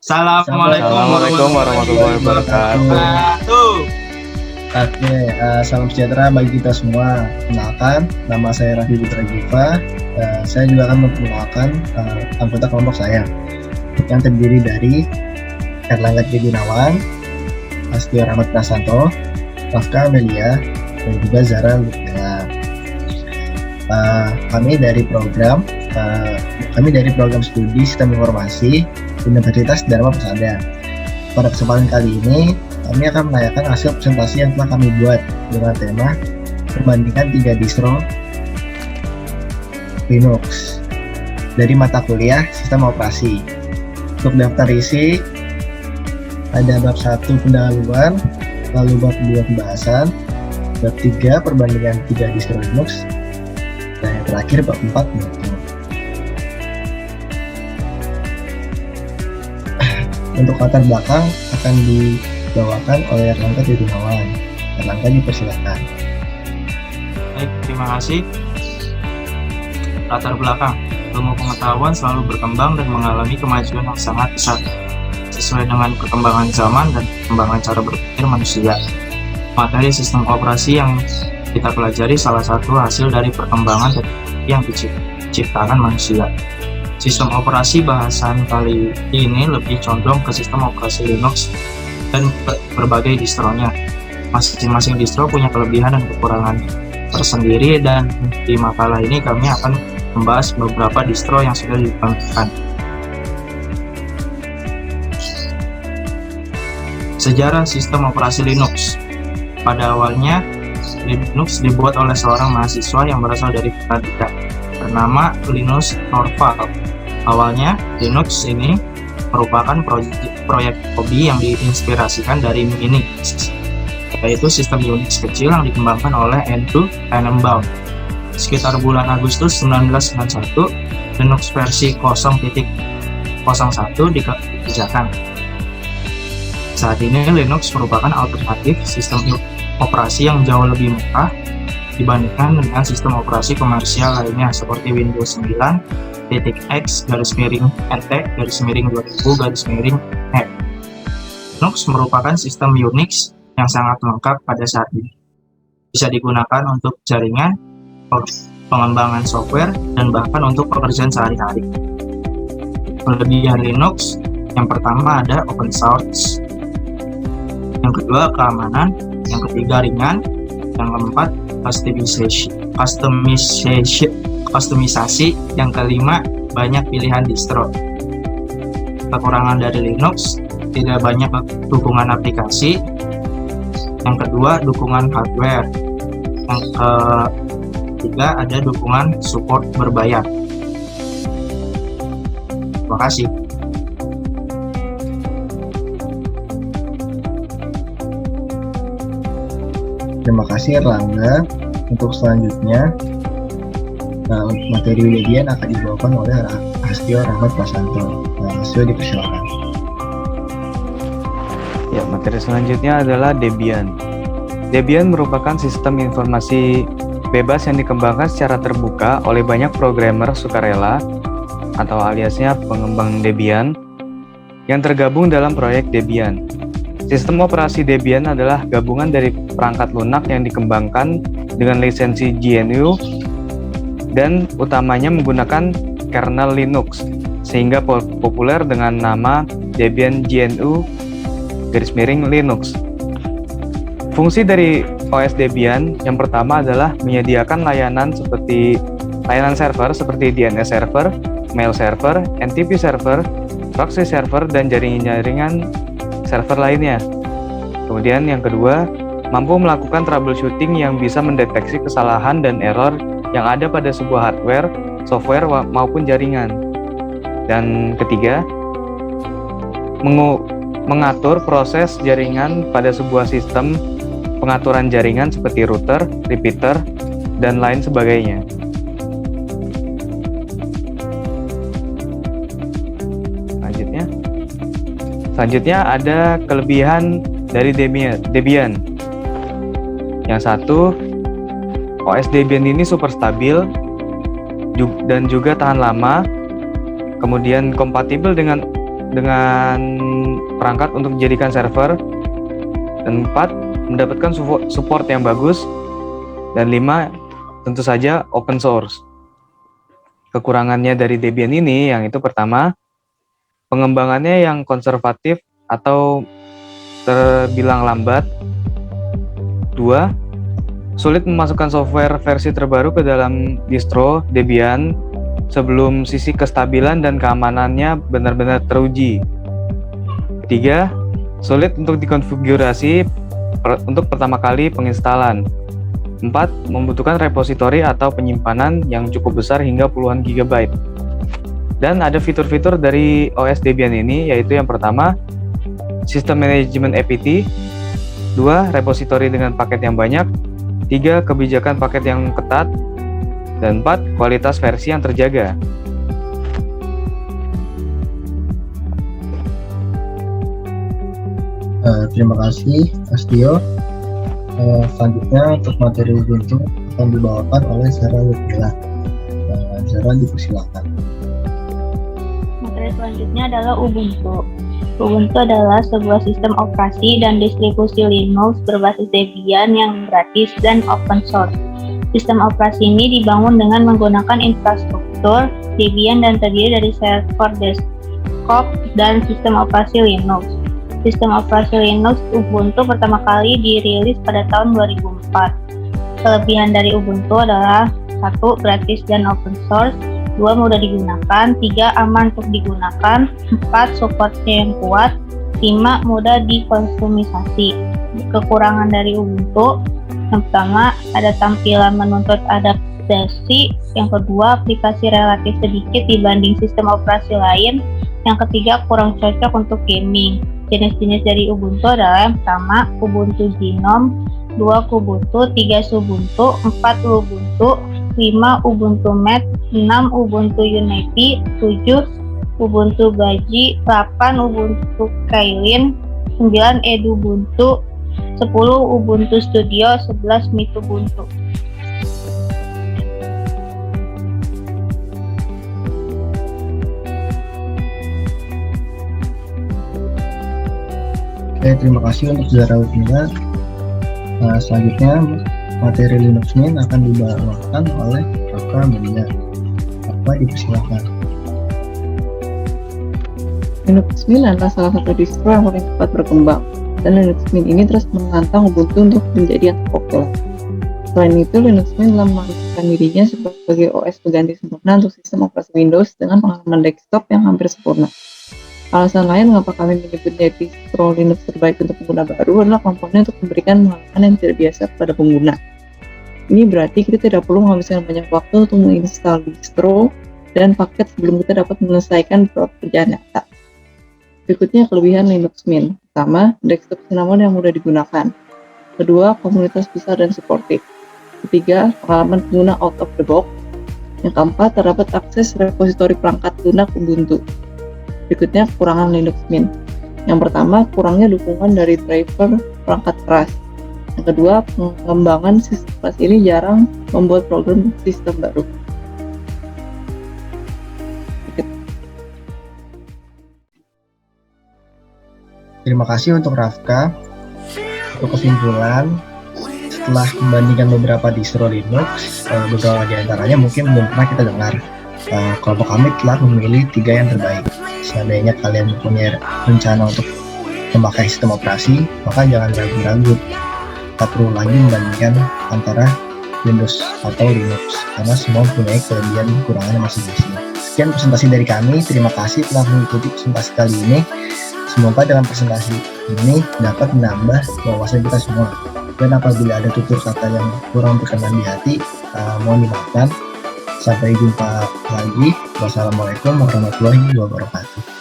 Assalamualaikum Assalamualaikum warahmatullahi wabarakatuh. wabarakatuh. Oke, salam sejahtera bagi kita semua. Kenalkan, nama saya Raffi Putra Giva. Saya juga akan memperkenalkan anggota kelompok saya yang terdiri dari Erlangga Tri Gunawan, Astio Rahmat Prasanto, Rafka Amelia, dan juga Zara Lutfela. Kami dari program studi Sistem Informasi Universitas Dharma Persada. Pada kesempatan kali ini, kami akan menanyakan hasil presentasi yang telah kami buat dengan tema perbandingan 3 distro Linux dari mata kuliah Sistem Operasi. Untuk daftar isi, ada bab 1 pendahuluan, lalu bab 2 pembahasan, bab 3 perbandingan 3 distro Linux, dan yang terakhir bab 4 penutup. Untuk latar belakang akan dibawakan oleh Erlangga Tri Gunawan. Erlangga, dipersilakan. Baik, terima kasih. Latar belakang. Ilmu pengetahuan selalu berkembang dan mengalami kemajuan yang sangat pesat sesuai dengan perkembangan zaman dan perkembangan cara berpikir manusia. Materi sistem operasi yang kita pelajari salah satu hasil dari perkembangan teknologi yang diciptakan manusia. Sistem operasi bahasan kali ini lebih condong ke sistem operasi Linux dan berbagai distronya. Masing-masing distro punya kelebihan dan kekurangan tersendiri, dan di makalah ini kami akan membahas beberapa distro yang sudah dikembangkan. Sejarah sistem operasi Linux. Pada awalnya, Linux dibuat oleh seorang mahasiswa yang berasal dari Kanada bernama Linus Torvalds. Awalnya, Linux ini merupakan proyek hobi yang diinspirasikan dari Minix, yaitu sistem Unix kecil yang dikembangkan oleh Andrew Tannenbaum. Sekitar bulan Agustus 1991, Linux versi 0.01 dikerjakan. Saat ini, Linux merupakan alternatif sistem operasi yang jauh lebih murah dibandingkan dengan sistem operasi komersial lainnya seperti Windows 9, X, /NT/2000/E. Linux merupakan sistem Unix yang sangat lengkap pada saat ini. Bisa digunakan untuk jaringan, pengembangan software, dan bahkan untuk pekerjaan sehari-hari. Kelebihan Linux, yang pertama ada open source, yang kedua keamanan, yang ketiga ringan, yang keempat kustomisasi, yang kelima banyak pilihan distro. Kekurangan dari Linux, tidak banyak dukungan aplikasi. Yang kedua, dukungan hardware. Yang ketiga, ada dukungan support berbayar. Terima kasih. Terima kasih Erlangga. Untuk selanjutnya, materi ujian akan dibawakan oleh Astio Rahmat Prasanto. Astio, dipersilakan. Ya, materi selanjutnya adalah Debian. Debian merupakan sistem informasi bebas yang dikembangkan secara terbuka oleh banyak programmer sukarela atau aliasnya pengembang Debian yang tergabung dalam proyek Debian. Sistem operasi Debian adalah gabungan dari perangkat lunak yang dikembangkan dengan lisensi GNU dan utamanya menggunakan kernel Linux, sehingga populer dengan nama Debian GNU-Linux. Fungsi dari OS Debian yang pertama adalah menyediakan layanan server seperti DNS server, mail server, NTP server, proxy server, dan jaringan server lainnya. Kemudian yang kedua, mampu melakukan troubleshooting yang bisa mendeteksi kesalahan dan error yang ada pada sebuah hardware, software, maupun jaringan. Dan ketiga, mengatur proses jaringan pada sebuah sistem pengaturan jaringan seperti router, repeater, dan lain sebagainya. Selanjutnya ada kelebihan dari Debian. Yang satu, OS Debian ini super stabil dan juga tahan lama, kemudian kompatibel dengan dengan perangkat untuk dijadikan server. Dan 4, mendapatkan support yang bagus. Dan 5, tentu saja open source. Kekurangannya dari Debian ini yang itu pertama, pengembangannya yang konservatif atau terbilang lambat. 2, sulit memasukkan software versi terbaru ke dalam distro Debian sebelum sisi kestabilan dan keamanannya benar-benar teruji. 3, sulit untuk dikonfigurasi untuk pertama kali penginstalan. 4, membutuhkan repositori atau penyimpanan yang cukup besar hingga puluhan gigabyte. Dan ada fitur-fitur dari OS Debian ini, yaitu yang pertama, System Management APT. 2, repositori dengan paket yang banyak. 3, kebijakan paket yang ketat. Dan 4, kualitas versi yang terjaga. Terima kasih Mas Tio. Selanjutnya untuk materi Ubuntu akan dibawakan oleh Sarah Lutfila. Sarah, dipersilakan. Materi selanjutnya adalah Ubuntu. Ubuntu adalah sebuah sistem operasi dan distribusi Linux berbasis Debian yang gratis dan open source. Sistem operasi ini dibangun dengan menggunakan infrastruktur Debian dan terdiri dari server desktop dan sistem operasi Linux. Sistem operasi Linux Ubuntu pertama kali dirilis pada tahun 2004. Kelebihan dari Ubuntu adalah 1, gratis dan open source. 2, mudah digunakan. 3, aman untuk digunakan. 4, supportnya yang kuat. 5, mudah dikustomisasi. Kekurangan dari Ubuntu, yang pertama, ada tampilan menuntut adaptasi. Yang kedua, aplikasi relatif sedikit dibanding sistem operasi lain. Yang ketiga, kurang cocok untuk gaming. Jenis-jenis dari Ubuntu adalah yang pertama, Ubuntu Genome. 2, Kubuntu. 3, Xubuntu. 4, Lubuntu. 5, Ubuntu Mat. 6, Ubuntu Unity. 7, Ubuntu Gaji. 8, Ubuntu Kylin. 9, Edubuntu. 10, Ubuntu Studio. 11, Mitubuntu. Oke, terima kasih untuk Sarah Lutfila. Selanjutnya materi Linux Mint akan dibawakan oleh Rafka Amelia. Rafka, dipersilakan. Linux Mint adalah salah satu distro yang paling cepat berkembang, dan Linux Mint ini terus menantang Ubuntu untuk menjadi yang terpopuler. Selain itu, Linux Mint telah mengakseskan dirinya sebagai OS pengganti sempurna untuk sistem operasi Windows dengan pengalaman desktop yang hampir sempurna. Alasan lain mengapa kami menyebutnya distro Linux terbaik untuk pengguna baru adalah komponen untuk memberikan pengalaman yang tidak biasa kepada pengguna. Ini berarti kita tidak perlu menghabiskan banyak waktu untuk menginstal distro dan paket sebelum kita dapat menyelesaikan beberapa pekerjaan nyata. Berikutnya kelebihan Linux Mint. Pertama, desktop cinnamon yang mudah digunakan. Kedua, komunitas besar dan suportif. Ketiga, pengalaman pengguna out of the box. Yang keempat, terdapat akses repositori perangkat lunak Ubuntu. Berikutnya kekurangan Linux Mint. Yang pertama, kurangnya dukungan dari driver perangkat keras. Yang kedua, pengembangan sistem keras ini jarang membuat program sistem baru. Terima kasih untuk Rafka. Untuk kesimpulan, setelah membandingkan beberapa distro Linux, beberapa di antaranya mungkin belum pernah kita dengar. Kelompok kami telah memilih 3 yang terbaik. Seandainya kalian mempunyai rencana untuk memakai sistem operasi, maka jangan ragu-ragu. Tak perlu lagi membandingkan antara Windows atau Linux, karena semua mempunyai kelebihan dan kekurangannya masing-masing. Sekian presentasi dari kami. Terima kasih telah mengikuti presentasi kali ini. Semoga dengan presentasi ini dapat menambah wawasan kita semua. Dan apabila ada tutur kata yang kurang berkenan di hati, mohon dimaafkan. Sampai jumpa lagi. Wassalamualaikum warahmatullahi wabarakatuh.